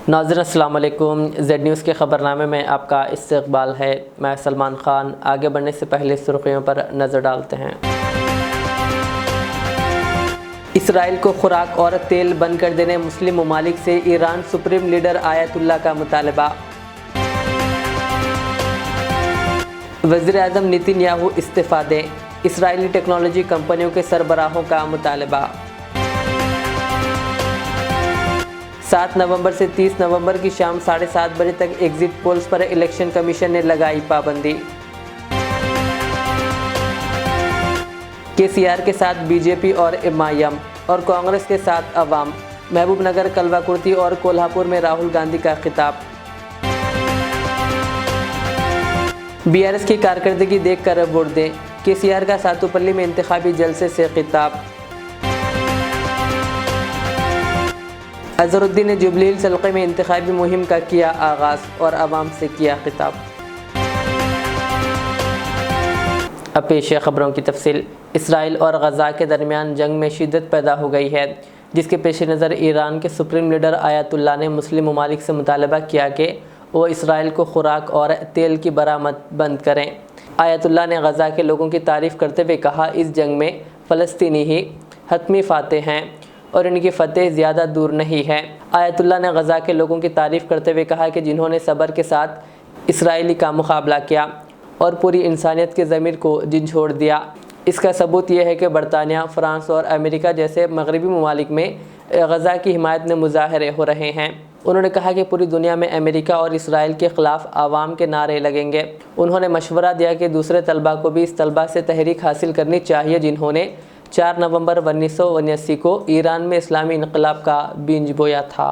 नाज़रीन अस्सलाम वालेकुम। जेड न्यूज़ के ख़बरनामे में आपका इस्तक़बाल है। मैं सलमान ख़ान। आगे बढ़ने से पहले सुर्ख़ियों पर नज़र डालते हैं। इसराइल को खुराक और तेल बंद कर देने मुस्लिम ममालिक से ईरान सुप्रीम लीडर आयतुल्ला का मुतालबा। वज़ीर-ए-आज़म नेतन्याहू इस्तीफ़ा दें, इसराइली टेक्नोलॉजी कंपनियों के सरबराहों का मुतालबा। 7 नवंबर से 30 नवंबर की शाम 7:30 बजे तक एग्जिट पोल्स पर इलेक्शन कमीशन ने लगाई पाबंदी। केसीआर के साथ बीजेपी और एमआईएम और कांग्रेस के साथ अवाम। महबूबनगर, कलवाकुर्ती और कोल्हापुर में राहुल गांधी का खिताब। बीआरएस की कारकर्दगी देखकर वोट दें, केसीआर का सातुपल्ली में इंतखाबी जलसे से खिताब। अजहरुद्दीन ने जुबली हिल्स हल्के में इंतखाबी मुहिम का किया आगाज़ और आवाम से किया खिताब। अब पेश है खबरों की तफसील। इसराइल और गज़ा के दरमियान जंग में शिद्दत पैदा हो गई है, जिसके पेश नज़र ईरान के सुप्रीम लीडर आयतुल्ला ने मुस्लिम ममालिक से मुतालबा किया कि वो इसराइल को खुराक और तेल की बरामद बंद करें। आयतुल्ला ने गज़ा के लोगों की तारीफ़ करते हुए कहा, इस जंग में फ़लस्तीनी ही हतमी फ़ातेह हैं और इनकी फ़तेह ज़्यादा दूर नहीं है। आयतुल्ला ने गज़ा के लोगों की तारीफ़ करते हुए कहा कि जिन्होंने सब्र के साथ इसराइली का मुकाबला किया और पूरी इंसानियत के ज़मीर को झंझोड़ दिया। इसका सबूत यह है कि बरतानिया, फ़्रांस और अमेरिका जैसे मगरबी ममालिक में गज़ा की हिमायत में मुजाहरे हो रहे हैं। उन्होंने कहा कि पूरी दुनिया में अमेरिका और इसराइल के ख़िलाफ़ आवाम के नारे लगेंगे। उन्होंने मशवरा दिया कि दूसरे तलबा को भी इस तलबा से तहरीक हासिल करनी चाहिए जिन्होंने 4 नवंबर 1979 को ईरान में इस्लामी इनकलाब का बीज बोया था।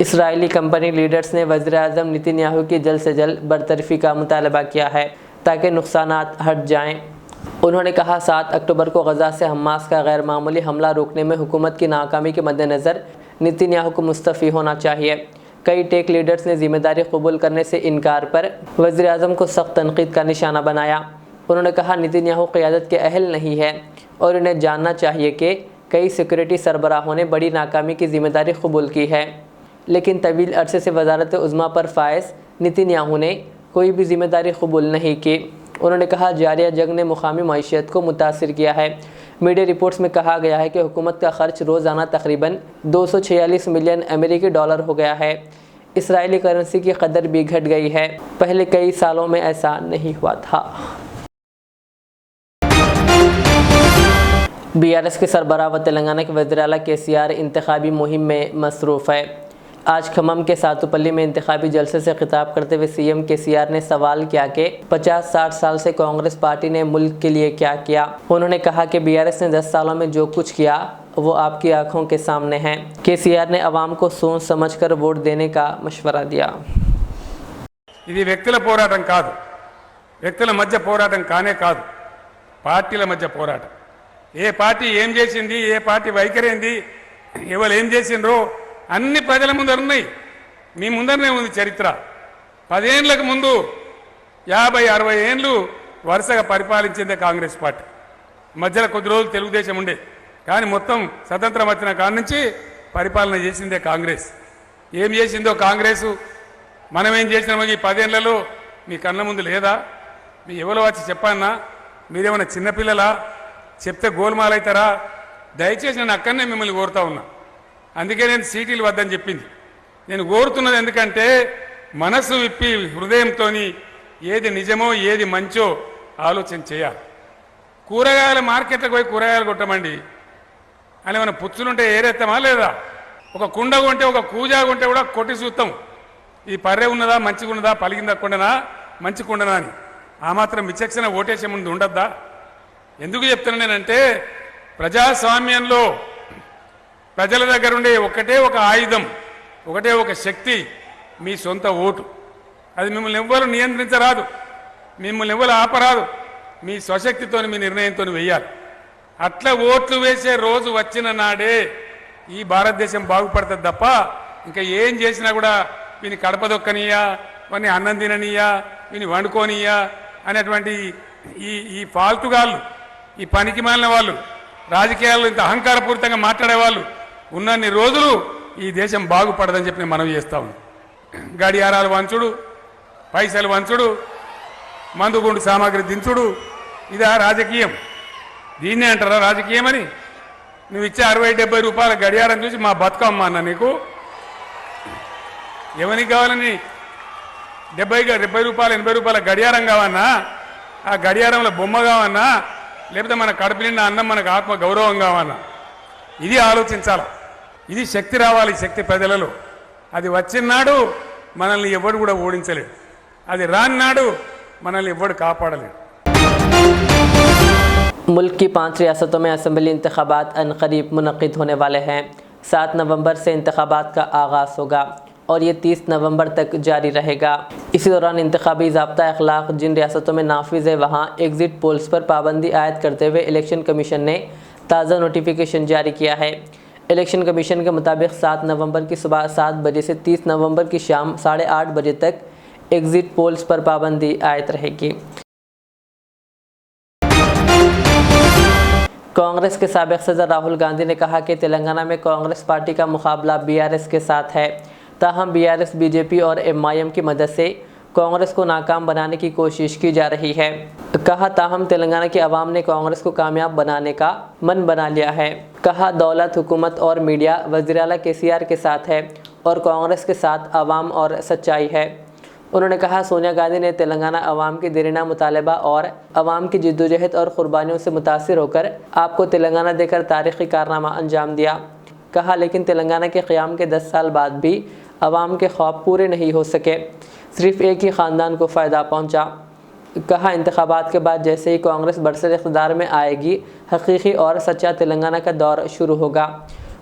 इसराइली कंपनी लीडर्स ने वज़ीर-ए-आज़म नेतन्याहू की जल्द से जल्द बरतरफी का मुतालबा किया है ताकि नुकसानात हट जाएं। उन्होंने कहा 7 अक्टूबर को गज़ा से हमास का गैर मामूली हमला रोकने में हुकूमत की नाकामी के मद्देनज़र नेतन्याहू को मुस्तफ़ी होना चाहिए। कई टेक लीडर्स ने जिम्मेदारी कबूल करने से इनकार पर वज़ीर-ए-आज़म को सख्त तनक़ीद का निशाना बनाया। उन्होंने कहा नेतन्याहू क़यादत के अहल नहीं है और उन्हें जानना चाहिए कि कई सिक्योरिटी सरबराहों ने बड़ी नाकामी की जिम्मेदारी कबूल की है, लेकिन तवील अरसे से वज़ारत उज़्मा पर फायज़ नेतन्याहू ने कोई भी जिम्मेदारी कबूल नहीं की। उन्होंने कहा जारिया जंग ने मुकामी मईशत को मुतासिर किया है। मीडिया रिपोर्ट्स में कहा गया है कि हुकूमत का खर्च रोज़ाना तकरीबन 246 मिलियन अमेरिकी डॉलर हो गया है। इसराइली करेंसी की कदर भी घट गई है, पहले कई सालों में ऐसा नहीं हुआ था। बीआरएस के सरबराह व तेलंगाना के वज़ीर आला केसीआर इंतखाबी मुहिम में मसरूफ़ है। आज खम्मम के सातुपल्ली में इंतखाबी जलसे से खिताब करते हुए सीएम केसीआर ने सवाल किया कि 50-60 साल से कांग्रेस पार्टी ने मुल्क के लिए क्या किया। उन्होंने कहा कि बीआरएस ने 10 सालों में जो कुछ किया वो आपकी आंखों के सामने है। केसीआर ने अवाम को सोच समझकर वोट देने का मशवरा दिया। ఇది వ్యక్తుల పోరాటం కాదు, వ్యక్తుల మధ్య పోరాటం కానే కాదు, పార్టీల మధ్య పోరాటం. ఏ పార్టీ ఏం చేసింది, ఏ పార్టీ వైఖరి ఏంది, ఎవరు ఏం చేసిండ్రో అన్ని ప్రజల ముందర ఉన్నాయి. మీ ముందరనే ఉంది చరిత్ర. 10 ఏళ్లకు ముందు 50-60 ఏళ్ళు వరుసగా పరిపాలించిందే కాంగ్రెస్ పార్టీ. మధ్యలో కొద్ది రోజులు తెలుగుదేశం ఉండే, కానీ మొత్తం స్వతంత్రం వచ్చిన కాడ నుంచి పరిపాలన చేసిందే కాంగ్రెస్. ఏం చేసిందో కాంగ్రెసు, మనం ఏం చేసినామో ఈ 10 ఏళ్లలో మీ కళ్ళ ముందు లేదా? మీ ఎవరో వచ్చి చెప్పన్నా? మీరేమన్నా చిన్నపిల్లలా? చెప్తే గోల్మాలవుతారా? దయచేసి నేను అక్కడనే మిమ్మల్ని కోరుతా ఉన్నా. అందుకే నేను సీటీలు వద్దని చెప్పింది. నేను కోరుతున్నది ఎందుకంటే మనసు విప్పి హృదయంతో ఏది నిజమో ఏది మంచో ఆలోచన చేయాలి. కూరగాయల మార్కెట్లకు పోయి కూరగాయలు కొట్టమండి అని మన పుచ్చులుంటే ఏరేస్తామా లేదా? ఒక కుండ కొంటే ఒక కూజా కొంటే కూడా కొట్టి చూస్తాం, ఈ పర్రె ఉన్నదా, మంచిగా ఉన్నదా, పలిగిందా కుండనా, మంచి కుండనా అని. ఆ మాత్రం విచక్షణ ఓటేసే ముందు ఉండద్దా? ఎందుకు చెప్తున్నా నేనంటే ప్రజాస్వామ్యంలో ప్రజల దగ్గర ఉండే ఒకటే ఒక ఆయుధం, ఒకటే ఒక శక్తి, మీ సొంత ఓటు. అది మిమ్మల్ని ఎవ్వరు నియంత్రించరాదు, మిమ్మల్ని ఎవ్వరు ఆపరాదు. మీ స్వశక్తితో మీ నిర్ణయంతో వెయ్యాలి. అట్లా ఓట్లు వేసే రోజు వచ్చిన నాడే ఈ భారతదేశం బాగుపడుతుంది తప్ప ఇంకా ఏం చేసినా కూడా వీని కడపదొక్కనియా, వాడిని అన్నం తిననీయా, వీని వండుకోనియా అనేటువంటి ఈ ఫాల్తుగాళ్ళు, ఈ పనికి మాలిన వాళ్ళు, రాజకీయాల్లో ఇంత అహంకారపూరితంగా మాట్లాడేవాళ్ళు ఉన్నన్ని రోజులు ఈ దేశం బాగుపడదని చెప్పి నేను మనవి చేస్తా ఉన్నాను. గడియారాలు వంచుడు, పైసలు వంచుడు, మందుగుండు సామాగ్రి దించుడు, ఇదా రాజకీయం? దీన్నే అంటారా రాజకీయం అని? నువ్వు ఇచ్చే 60-70 రూపాయల గడియారం చూసి మా బతుకమ్మ అన్న నీకు ఎవరికి కావాలని 70 రూపాయలు 80 రూపాయల గడియారం కావన్నా? ఆ గడియారంలో బొమ్మ కావన్నా? లేకపోతే మన కడుపు నిండా అన్నం, మనకు ఆత్మ గౌరవం కావన్నా? ఇది ఆలోచించాల. ఇది శక్తి రావాలి, శక్తి ప్రజలలో. అది వచ్చినాడు మనల్ని ఎవడు కూడా ఓడించలేడు, అది రాన్నాడు మనల్ని ఎవడు కాపాడలేడు. मुल्क की 5 रियासतों में असम्बली इंतखाबात अनकरीब मुनक़िद होने वाले हैं। 7 नवंबर से इंतखाबात का आगाज़ होगा और ये 30 नवंबर तक जारी रहेगा। इसी दौरान इंतखाबी ज़ाब्ता अखलाक जिन रियासतों में नाफिज़ है वहाँ एग्ज़िट पोल्स पर पाबंदी आयद करते हुए इलेक्शन कमीशन ने ताज़ा नोटिफिकेशन जारी किया है। इलेक्शन कमीशन के मुताबिक 7 नवंबर की सुबह 7 बजे से 30 नवंबर की शाम 8:30 बजे तक एग्ज़िट पोल्स पर पाबंदी आयद रहेगी। कांग्रेस के साबिक़ सदर राहुल गांधी ने कहा कि तेलंगाना में कांग्रेस पार्टी का मुकाबला बीआरएस के साथ है, ताहम बीआरएस बीजेपी और एमआईएम की मदद से कांग्रेस को नाकाम बनाने की कोशिश की जा रही है। कहा ताहम तेलंगाना की आवाम ने कांग्रेस को कामयाब बनाने का मन बना लिया है। कहा दौलत, हुकूमत और मीडिया वज़ीर आला केसीआर के साथ है और कांग्रेस के साथ आवाम और सच्चाई है। उन्होंने कहा सोनिया गांधी ने तेलंगाना अवाम की देरीना मुतालबा और अवाम की जिद्दोजहद और क़ुरबानियों से मुतासिर होकर आपको तेलंगाना देकर तारीख़ी कारनामा अंजाम दिया। कहा लेकिन तेलंगाना के क़याम के 10 साल बाद भी अवाम के ख्वाब पूरे नहीं हो सके, सिर्फ एक ही ख़ानदान को फ़ायदा पहुँचा। कहा इंतखाबात के बाद जैसे ही कांग्रेस बरसर इक़्तिदार में आएगी हकीकी और सच्चा तेलंगाना का दौर शुरू होगा।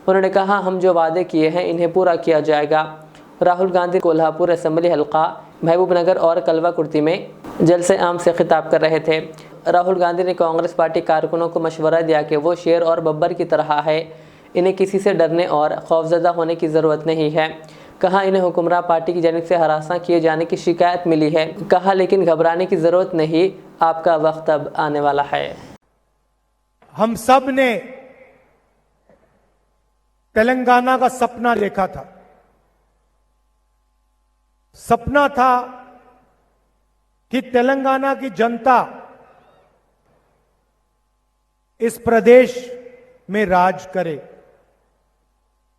उन्होंने कहा हम जो वादे किए हैं इन्हें पूरा किया जाएगा। राहुल गांधी कोल्हापुर असम्बली हल्का, महबूबनगर और कलवा कुर्ती में जलसे आम से खिताब कर रहे थे। राहुल गांधी ने कांग्रेस पार्टी कारकुनों को मशवरा दिया कि वो शेर और बब्बर की तरह है, इन्हें किसी से डरने और खौफजदा होने की ज़रूरत नहीं है। कहा इन्हें हुक्मरान पार्टी की जानिब से हरासा किए जाने की शिकायत मिली है। कहा लेकिन घबराने की ज़रूरत नहीं, आपका वक्त अब आने वाला है। हम सब ने तेलंगाना का सपना देखा था। सपना था कि तेलंगाना की जनता इस प्रदेश में राज करे।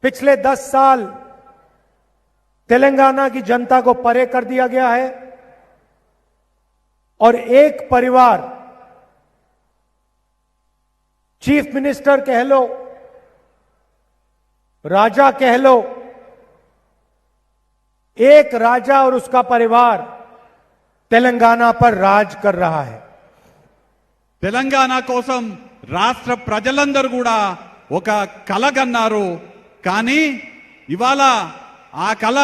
पिछले 10 साल तेलंगाना की जनता को परे कर दिया गया है और एक परिवार, चीफ मिनिस्टर कह लो, राजा कह लो, एक राजा और उसका परिवार तेलंगाना पर राज कर रहा है। తెలంగాణ కోసం రాష్ట్ర ప్రజలందరూ కూడా ఒక కలగన్నారు. కానీ ఇవాళ ఆ కల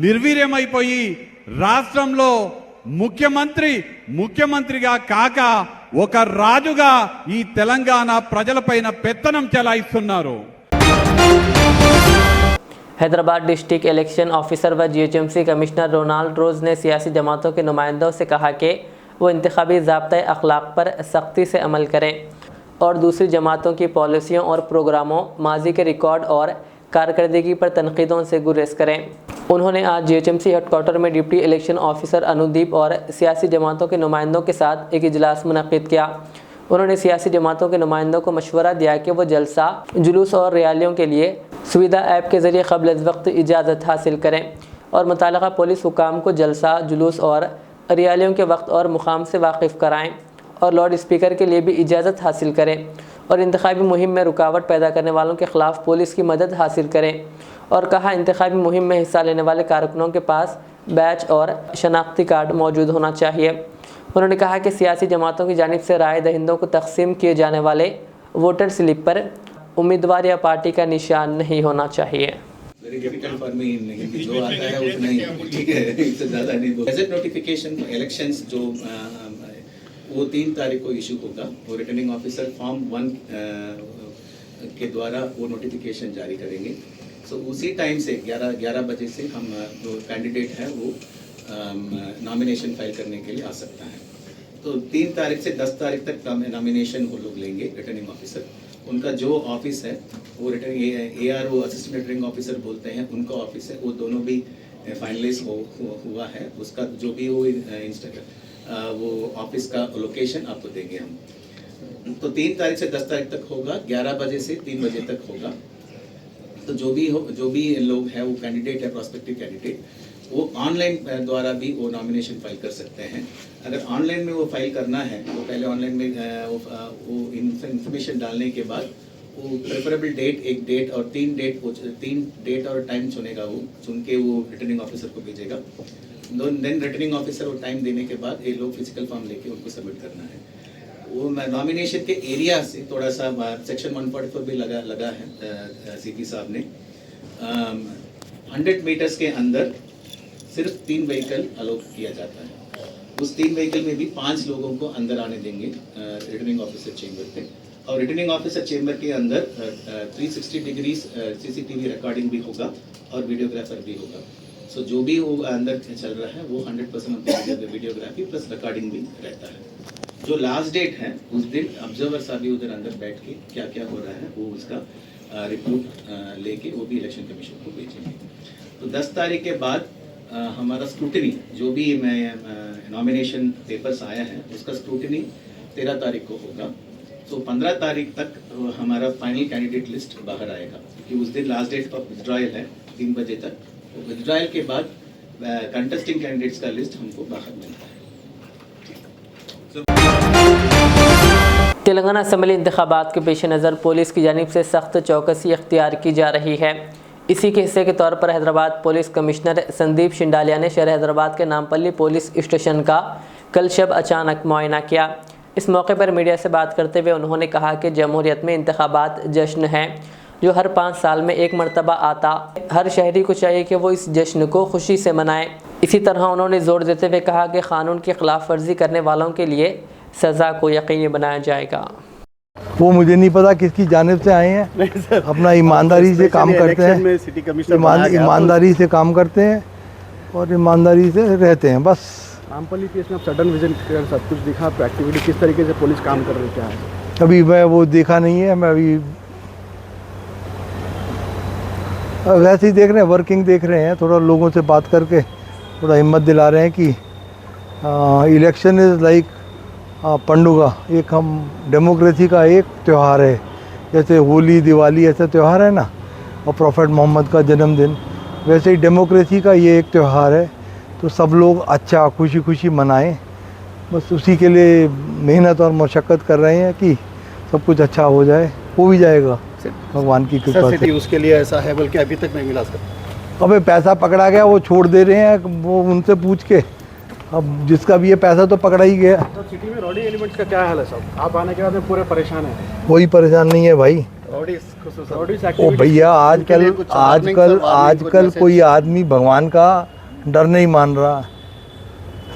నిర్వీర్యమైపోయి రాష్ట్రంలో ముఖ్యమంత్రిగా కాక ఒక రాజుగా ఈ తెలంగాణ ప్రజలపైన పెత్తనం చెలాయిస్తున్నారు. हैदराबाद डिस्ट्रिक्ट इलेक्शन ऑफिसर व जीएचएमसी कमिश्नर रोनाल्ड रोज़ ने सियासी जमातों के नुमाइंदों से कहा कि वो इंतखाबी ज़ाब्ता अखलाक पर सख्ती से अमल करें और दूसरी जमातों की पॉलिसियों और प्रोग्रामों, माजी के रिकॉर्ड और कारकर्दगी पर तनकीदों से गुरेज करें। उन्होंने आज जीएचएमसी हेडक्वार्टर में डिप्टी इलेक्शन ऑफिसर अनुदीप और सियासी जमातों के नुमाइंदों के साथ एक इजलास मुनक़िद किया। उन्होंने सियासी जमातों के नुमाइंदों को मशवरा दिया कि वो जलसा, जुलूस और रैलियों के लिए सुविधा ऐप के ज़रिए क़ब्ल अज़ वक्त इजाज़त हासिल करें और मुताल्लिक़ा पुलिस हुकाम को जलसा, जुलूस और रैलियों के वक्त और मुकाम से वाकिफ़ कराएँ और लाउड स्पीकर के लिए भी इजाज़त हासिल करें और इंतखाबी मुहिम में रुकावट पैदा करने वालों के ख़िलाफ़ पुलिस की मदद हासिल करें और कहा इंतखाबी मुहिम में हिस्सा लेने वाले कारकुनों के पास बैच और शनाख्ती कार्ड मौजूद होना चाहिए। उन्होंने कहा कि सियासी जमातों की जानिब से राय दहिंदों को तकसीम किए जाने वाले वोटर स्लिप पर उम्मीदवार या पार्टी का निशान नहीं होना चाहिए। वेरी डिफिकल्ट फॉर मी इन हिंदी, जो आता है उतना ही, ठीक है, इससे ज़्यादा नहीं बोल। गज़ट नोटिफिकेशन इलेक्शंस जो वो 3 तारीख को इशू होगा। वो रिटर्निंग ऑफिसर फॉर्म 1 के द्वारा वो नोटिफिकेशन जारी करेंगे। सो उसी टाइम से 11 बजे से हम जो कैंडिडेट है वो नॉमिनेशन फाइल करने के लिए आ सकता है। तो 3 तारीख से 10 तारीख तक नॉमिनेशन वो लोग लेंगे रिटर्निंग ऑफिसर। उनका जो ऑफिस है वो returning ARO assistant returning officer बोलते हैं, उनका ऑफिस है, वो दोनों भी फाइनलाइज हुआ है। उसका जो भी वो ऑफिस का लोकेशन आपको देंगे हम। तो 3 तारीख से 10 तारीख तक होगा, 11 बजे से 3 बजे तक होगा। तो जो भी लोग हैं वो कैंडिडेट है, प्रोस्पेक्टिव कैंडिडेट, वो ऑनलाइन द्वारा भी वो नॉमिनेशन फाइल कर सकते हैं। अगर ऑनलाइन में वो फाइल करना है तो पहले ऑनलाइन में वो इंफॉर्मेशन डालने के बाद वो प्रेफरेबल डेट, एक डेट और 3 डेट और टाइम चुनेगा, वो चुन के वो रिटर्निंग ऑफिसर को भेजेगा। देन रिटर्निंग ऑफिसर वो टाइम देने के बाद ये लोग फिजिकल फॉर्म लेके उनको सबमिट करना है। वो नॉमिनेशन के एरिया से थोड़ा सा सेक्शन 144 भी लगा है CP साहब ने। 100 मीटर्स के अंदर सिर्फ 3 व्हीकल अलाउ किया जाता है। उस 3 व्हीकल में भी 5 लोगों को अंदर आने देंगे रिटर्निंग ऑफिसर चेंबर पे। और रिटर्निंग ऑफिसर चेंबर के अंदर 360 डिग्री CCTV रिकॉर्डिंग भी होगा और वीडियोग्राफर भी होगा। सो जो भी वो अंदर चल रहा है वो 100% वीडियोग्राफी प्लस रिकॉर्डिंग भी रहता है। जो लास्ट डेट है उस दिन ऑब्जर्वर साहब भी उधर अंदर बैठ के क्या क्या हो रहा है वो उसका रिपोर्ट लेके वो भी इलेक्शन कमीशन को भेजेंगे। तो 10 तारीख के बाद हमारा स्क्रूटनी, जो भी नॉमिनेशन पेपर्स आया है उसका स्क्रूटनी 13 तारीख को होगा। तो 15 तारीख तक हमारा फाइनल कैंडिडेट लिस्ट बाहर आएगा, क्योंकि उस दिन लास्ट डेट फॉर विड्रॉयल है 3 बजे तक। तो विड्रॉयल के बाद कंटेस्टिंग कैंडिडेट्स का लिस्ट हमको बाहर मिलता है। तेलंगाना असम्बली इंतखाबात के पेश नज़र पुलिस की जानिब से सख्त चौकसी इख्तियार की जा रही है। इसी के हिस्से के तौर पर हैदराबाद पुलिस कमिश्नर संदीप शिंडालिया ने शहर हैदराबाद के नामपल्ली पुलिस स्टेशन का कल शब अचानक मुआयना किया। इस मौके पर मीडिया से बात करते हुए उन्होंने कहा कि जमहूरियत में इंतखाबात जश्न है जो हर 5 साल में एक मरतबा आता। हर शहरी को चाहिए कि वो इस जश्न को खुशी से मनाए। इसी तरह उन्होंने जोर देते हुए कहा कि कानून की खिलाफ वर्जी करने वालों के लिए सज़ा को यकीनी बनाया जाएगा। वो मुझे नहीं पता किसकी जानिब से आए हैं, अपना ईमानदारी से काम करते हैं, ईमानदारी से काम करते हैं और ईमानदारी से रहते हैं। बस नामपल्ली केस में आप सडन विजन सब कुछ दिखा, आपको एक्टिविटी किस तरीके से पुलिस काम कर रही है, क्या है? अभी मैं वो देखा नहीं है, मैं अभी वैसे ही देख रहे हैं, वर्किंग देख रहे हैं। थोड़ा लोगों से बात करके थोड़ा हिम्मत दिला रहे हैं कि इलेक्शन इज़ लाइक पंडुगा, एक हम डेमोक्रेसी का एक त्यौहार है। जैसे होली, दिवाली ऐसे त्यौहार है ना, और प्रॉफेट मोहम्मद का जन्मदिन, वैसे ही डेमोक्रेसी का ये एक त्यौहार है। तो सब लोग अच्छा खुशी खुशी मनाएं, बस उसी के लिए मेहनत और मशक्क़त कर रहे हैं कि सब कुछ अच्छा हो जाए। हो भी जाएगा भगवान की कृपा से। उसके लिए ऐसा है, बल्कि अभी तक नहीं मिला सर। अबे पैसा पकड़ा गया, वो छोड़ दे रहे हैं, वो उनसे पूछ के। अब जिसका भी ये पैसा तो पकड़ा ही गया। तो सिटी में रॉडी एलिमेंट्स का क्या हाल है साहब? आप आने के बाद में पूरे परेशान हैं। कोई परेशान नहीं है भाई। ओ भैया, आजकल कोई आदमी भगवान का डर नहीं मान रहा।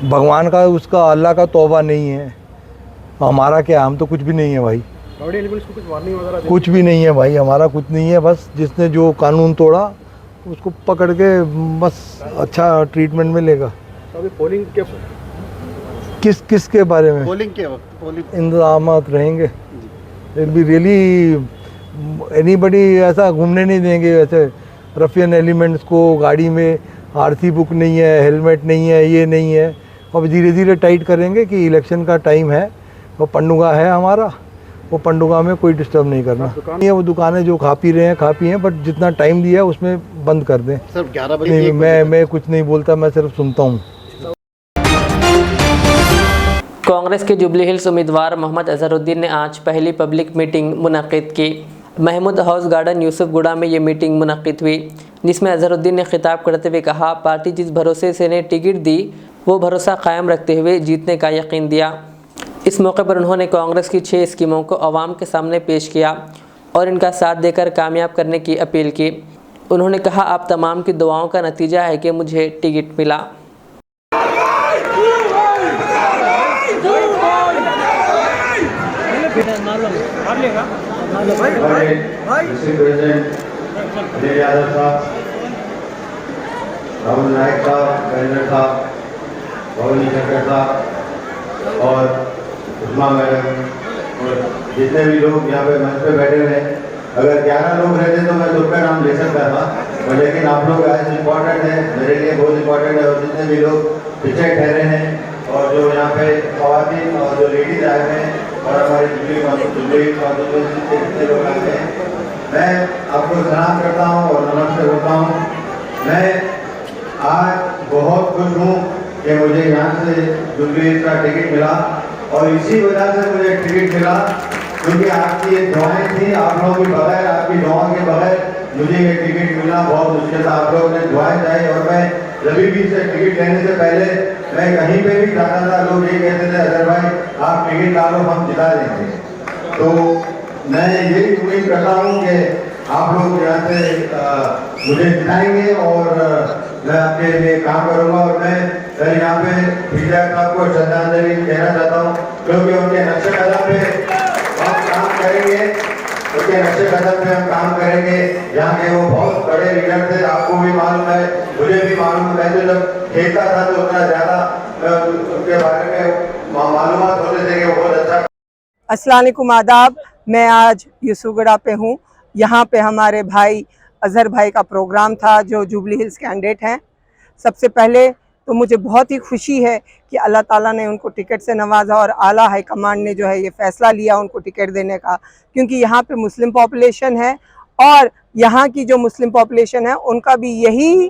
भगवान का, उसका अल्लाह का तौबा नहीं है। हमारा क्या, हम तो कुछ भी नहीं है भाई। रॉडी एलिमेंट्स को कुछ वार्निंग वगैरह? कुछ भी नहीं है भाई, हमारा कुछ नहीं है। बस जिसने जो कानून तोड़ा उसको पकड़ के बस अच्छा ट्रीटमेंट मिलेगा। तो अभी पोलिंग के किसके बारे में? पोलिंग के वक्त पोलिंग इंतजामात रहेंगे। विल बी रियली एनीबडी ऐसा घूमने नहीं देंगे, ऐसे रफियन एलिमेंट्स को गाड़ी में आरसी बुक नहीं है, हेलमेट नहीं है, ये नहीं है। अब धीरे धीरे टाइट करेंगे कि इलेक्शन का टाइम है, वो पंडुगा है हमारा, वो पंडुगा में कोई डिस्टर्ब नहीं करना। ये वो दुकानें जो खा पी रहे हैं खा पी हैं, बट जितना टाइम दिया है उसमें बंद कर दें। सर 11 बजे नहीं, मैं कुछ नहीं बोलता, मैं सिर्फ सुनता हूँ। कांग्रेस के जुबली हिल्स उम्मीदवार मोहम्मद अजहरुद्दीन ने आज पहली पब्लिक मीटिंग मुनक्किद की। महमूद हाउस गार्डन यूसुफगुड़ा में ये मीटिंग मुनक्किद हुई, जिसमें अजहरुद्दीन ने खिताब करते हुए कहा, पार्टी जिस भरोसे से इन्हें टिकट दी वो भरोसा कायम रखते हुए जीतने का यकीन दिया। इस मौके पर उन्होंने कांग्रेस की 6 स्कीमों को अवाम के सामने पेश किया और इनका साथ देकर कामयाब करने की अपील की। उन्होंने कहा, आप तमाम की दुआओं का नतीजा है कि मुझे टिकट मिला। राहुल नायक साहब, कन्नड़ साहब, भवनी शंकर साहब और उस्मा मैडम और जितने भी लोग यहाँ पे मंच पे बैठे हुए हैं, अगर 11 लोग रहते तो मैं सबका नाम ले सकता था, पर लेकिन आप लोग आज इम्पोर्टेंट हैं, मेरे लिए बहुत इम्पोर्टेंट है। और जितने भी लोग पीछे ठहरे हैं और जो यहाँ पे ख़वातीन और जो लेडीज आए हैं और हमारे जुबली के जितने लोग आए हैं, मैं आपको सलाम करता हूँ और नमस्ते करता हूँ। मैं आज बहुत खुश हूँ कि मुझे यहाँ से जुबली का टिकट मिला और इसी वजह से मुझे टिकट मिला क्योंकि आपकी ये दुआएं थी। आप लोगों के बगैर, आपकी दुआओं के बगैर मुझे ये टिकट मिलना बहुत मुश्किल था। आप लोगों ने दुआएं चाहिए और मैं जब भी से टिकट लेने से पहले मैं कहीं पे भी जाता था, लोग ये कहते थे, अजहर भाई आप टिकट डालो, हम जिता देंगे। तो मैं यही उम्मीद करता हूँ कि आप लोग यहाँ से मुझे जिताएंगे और मैं आपके लिए काम करूँगा। और मैं फिर यहाँ पे विधायक साहब को श्रद्धांजलि देना चाहता हूँ क्योंकि उनके नक्शे कदम पे हम काम करेंगे, उनके नक्शे कदम पे हम काम करेंगे। यहाँ के वो बहुत बड़े लीडर थे, आपको भी मालूम है, मुझे भी मालूम है। मैं तो जब खेलता था तो उतना ज़्यादा उनके बारे में मालूमात होते थे कि वो बहुत अच्छा। अस्सलाम वालेकुम, आदाब। मैं आज यूसुफगुड़ा पे हूँ। यहाँ पे हमारे भाई अजहर भाई का प्रोग्राम था जो जुबली हिल्स कैंडिडेट हैं। सबसे पहले तो मुझे बहुत ही खुशी है कि अल्लाह ताला ने उनको टिकट से नवाजा और आला हाई कमांड ने जो है ये फ़ैसला लिया उनको टिकट देने का, क्योंकि यहाँ पे मुस्लिम पॉपुलेशन है और यहाँ की जो मुस्लिम पॉपुलेशन है उनका भी यही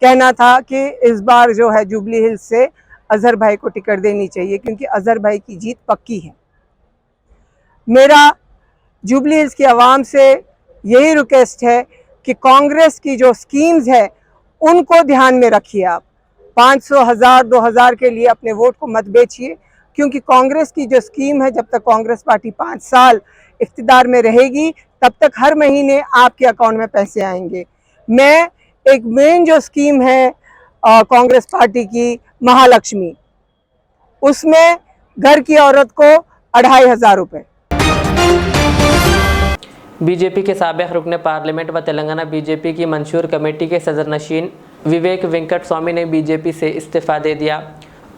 कहना था कि इस बार जो है जुबली हिल्स से अजहर भाई को टिकट देनी चाहिए क्योंकि अजहर भाई की जीत पक्की है। मेरा जुबली हिल्स की आवाम से यही रिक्वेस्ट है कि कांग्रेस की जो स्कीम्स है उनको ध्यान में रखिए। आप 500, 1000, 2000 के लिए अपने वोट को मत बेचिए, क्योंकि कांग्रेस की जो स्कीम है, जब तक कांग्रेस पार्टी 5 साल इख्तिदार में रहेगी तब तक हर महीने आपके अकाउंट में पैसे आएंगे। मैं एक मेन जो स्कीम है कांग्रेस पार्टी की, महालक्ष्मी, उसमें घर की औरत को 2500 रुपये। बीजेपी के साबिक़ रुकन पार्लियामेंट व तेलंगाना बीजेपी की मंशूर कमेटी के सदरनशीन विवेक वेंकट स्वामी ने बीजेपी से इस्तीफ़ा दे दिया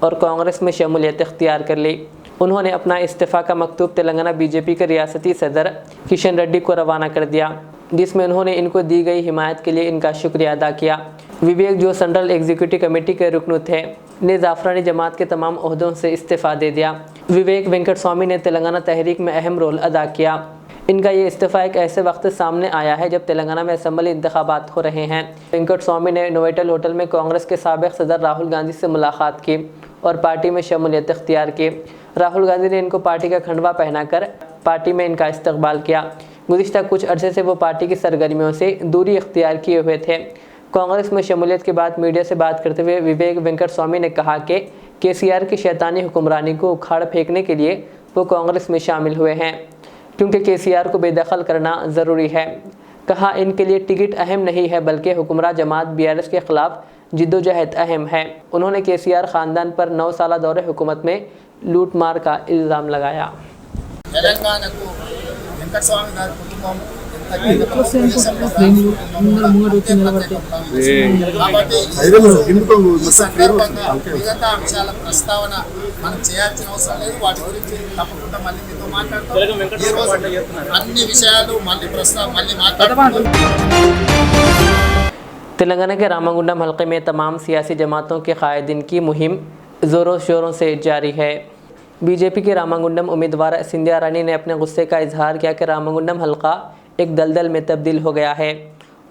और कांग्रेस में शमूलियत इख्तियार कर ली। उन्होंने अपना इस्तीफ़ा का मकतूब तेलंगाना बीजेपी के रियासती सदर किशन रेड्डी को रवाना कर दिया, जिसमें उन्होंने इनको दी गई हिमायत के लिए इनका शुक्रिया अदा किया। विवेक, जो सेंट्रल एग्जीक्यूटिव कमेटी के रुकन थे, ने जाफरानी जमात के तमाम ओहदों से इस्तीफ़ा दे दिया। विवेक वेंकट स्वामी ने तेलंगाना तहरीक में अहम रोल अदा किया। इनका ये इस्तीफ़ा एक ऐसे वक्त सामने आया है जब तेलंगाना में असम्बली इंतखाबात हो रहे हैं। वेंकट स्वामी ने नोवेटल होटल में कांग्रेस के साबिक़ सदर राहुल गांधी से मुलाकात की और पार्टी में शमूलियत इख्तियार की। राहुल गांधी ने इनको पार्टी का खंडवा पहनाकर पार्टी में इनका इस्तकबाल किया। गुज़िश्ता कुछ अरसे से वो पार्टी की सरगर्मियों से दूरी इख्तियार किए हुए थे। कांग्रेस में शमूलियत के बाद मीडिया से बात करते हुए विवेक वेंकट स्वामी ने कहा कि केसीआर की शैतानी हुक्मरानी को उखाड़ फेंकने के लिए वो कांग्रेस में शामिल हुए हैं, क्योंकि केसीआर को बेदखल करना ज़रूरी है। कहा, इनके लिए टिकट अहम नहीं है बल्कि हुक्मरान जमात BRS के ख़िलाफ़ जिद्दोजहद अहम है। उन्होंने केसीआर ख़ानदान पर 9 साल दौरे हुकूमत में लूट मार का इल्ज़ाम लगाया। తెలంగాణకు వెంకటస్వామి గారి కుటుంబం ఎంత కాబట్టి ఈ సందర్భంగా మిగతా అంశాల ప్రస్తావన మనం చేయాల్సిన అవసరం లేదు. వాటి గురించి తప్పకుండా మళ్ళీ మీతో మాట్లాడతాం. ఈ రోజు అన్ని విషయాలు మళ్ళీ మాట్లాడతాం. तेलंगाना के रामागुंडम हलके में तमाम सियासी जमातों के कायदीन की मुहिम ज़ोरों शोरों से जारी है। बीजेपी के रामागुंडम उम्मीदवार सिंधिया रानी ने अपने गुस्से का इजहार किया कि रामागुंडम हलका एक दलदल में तब्दील हो गया है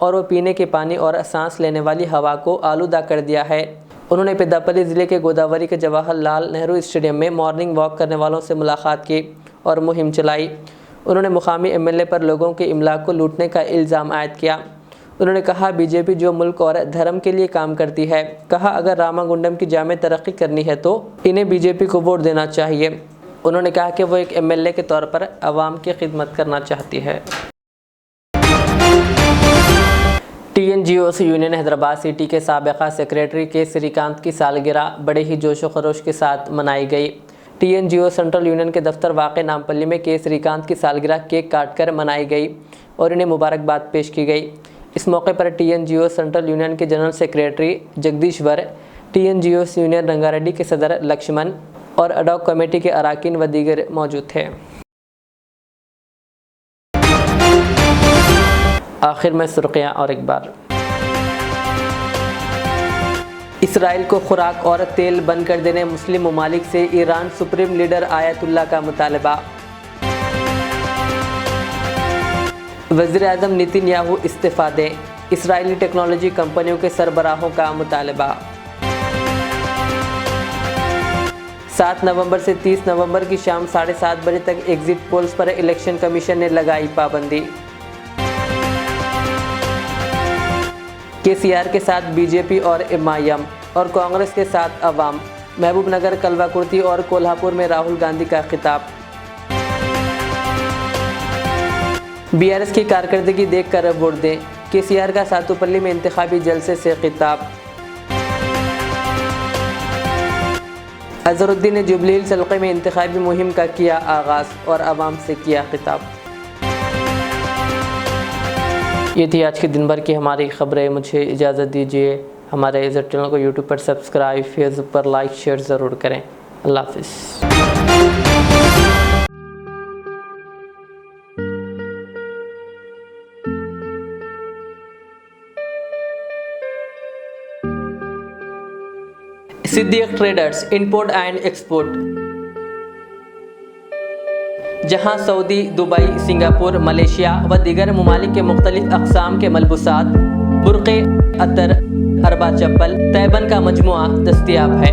और वो पीने के पानी और सांस लेने वाली हवा को आलूदा कर दिया है। उन्होंने पेद्दापल्ली ज़िले के गोदावरी के जवाहरलाल नेहरू स्टेडियम में मॉर्निंग वॉक करने वालों से मुलाकात की और मुहिम चलाई। उन्होंने मुकामी एमएलए पर लोगों के इमलाक को लूटने का इल्ज़ाम आयद किया। उन्होंने कहा बीजेपी जो मुल्क और धर्म के लिए काम करती है। कहा अगर रामागुंडम की जामे तरक्की करनी है तो इन्हें बीजेपी को वोट देना चाहिए। उन्होंने कहा कि वो एक एमएलए के तौर पर आवाम की खिदमत करना चाहती है। TNGOs यूनियन हैदराबाद सिटी के साबिक़ा सेक्रेटरी के श्रीकांत की सालगिरह बड़े ही जोशो खरोश के साथ मनाई गई। TNGO सेंट्रल यूनियन के दफ्तर वाक़ नामपल्ली में के श्रीकांत की सालगिरह केक काटकर मनाई गई और इन्हें मुबारकबाद पेश की गई। इस मौके पर TNGO सेंट्रल यूनियन के जनरल सेक्रेटरी जगदीश्वर, TNGOs यूनियन रंगारेड्डी के सदर लक्ष्मण और अडॉक कमेटी के अरकान व दीगर मौजूद थे। आखिर में सुर्खियाँ और एक बार। इसराइल को खुराक और तेल बंद कर देने मुस्लिम ममालिक से ईरान सुप्रीम लीडर आयतुल्ला का मुतालबा। वज़ीर-ए-आज़म नेतन्याहू इस्तीफ़ा दें, इसराइली टेक्नोलॉजी कंपनियों के सरबराहों का मुतालबा। 7 नवंबर से 30 नवंबर की शाम 7:30 बजे तक एग्जिट पोल्स पर इलेक्शन कमीशन ने लगाई पाबंदी। KCR के साथ बीजेपी और MIM और कांग्रेस के साथ अवाम। महबूबनगर, कलवाकुर्ती और कोल्हापुर में राहुल गांधी का खिताब। BRS की कारकर्दगी देखकर वोट दें, KCR का सातुपल्ली में इंतखाबी जलसे से खिताब। अजहरुद्दीन ने जुबली हिल्स हल्के में इंतखाबी मुहिम का किया आगाज़ और आवाम से किया खिताब। ये थी आज के दिन भर की हमारी खबरें। मुझे इजाज़त दीजिए। हमारे इज़्ज़त चैनल को यूट्यूब पर सब्सक्राइब, फेसबुक पर लाइक शेयर ज़रूर करें। अल्लाह हाफ़िज़। Siddique traders import and export, जहां सऊदी, दुबई, सिंगापुर, मलेशिया व दीगर ममालिक के मुख्तलिफ अक़साम के मलबूसात, बुर्क़े, अतर, अरबा चप्पल, तैबन का मजमुआ दस्तयाब है।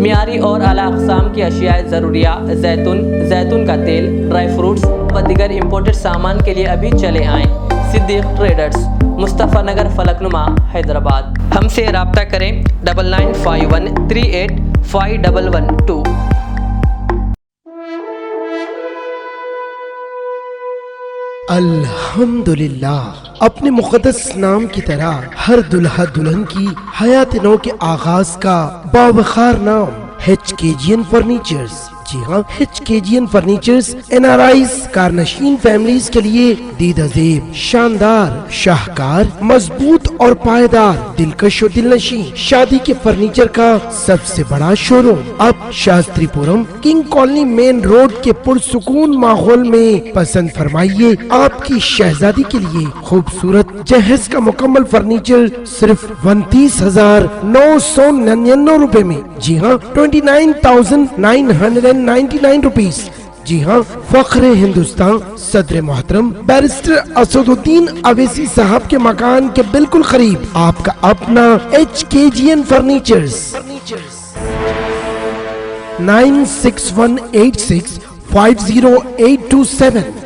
मियारी और आला अक़साम की अशियाए ज़रूरिया, जैतून का तेल, ड्राई फ्रूट्स व दीगर इम्पोर्टेड सामान के लिए अभी चले आएँ। सिद्दीक ट्रेडर्स, मुस्तफ़ा नगर, फलकनुमा, हैदराबाद। हमसे रब्ता करें 9951 38 5112। अल्हम्दुलिल्लाह, अपने मुक़द्दस नाम की तरह हर दुल्हा दुल्हन की हयात नौ के आगाज का बावखार नाम HKGN फर्नीचर्स। जी हाँ, HKGN फर्नीचर्स NRIs कारनशीन फैमिलीज के लिए दीदाज़ेब, शानदार, शाहकार, मजबूत और पायदार, दिलकश और दिलनशी शादी के फर्नीचर का सबसे बड़ा शोरूम अब Shastripuram king colony main road के पुरसुकून माहौल में पसंद फरमाइए। आपकी शहजादी के लिए खूबसूरत जहेज का मुकम्मल फर्नीचर सिर्फ 29,999 रुपए में। जी हाँ, 29,999 रुपीज। जी हाँ, फख्रे हिंदुस्तान सदर मोहतरम बैरिस्टर असदुद्दीन अवैसी साहब के मकान के बिल्कुल करीब आपका अपना HKGN फर्नीचर्स। 9618650827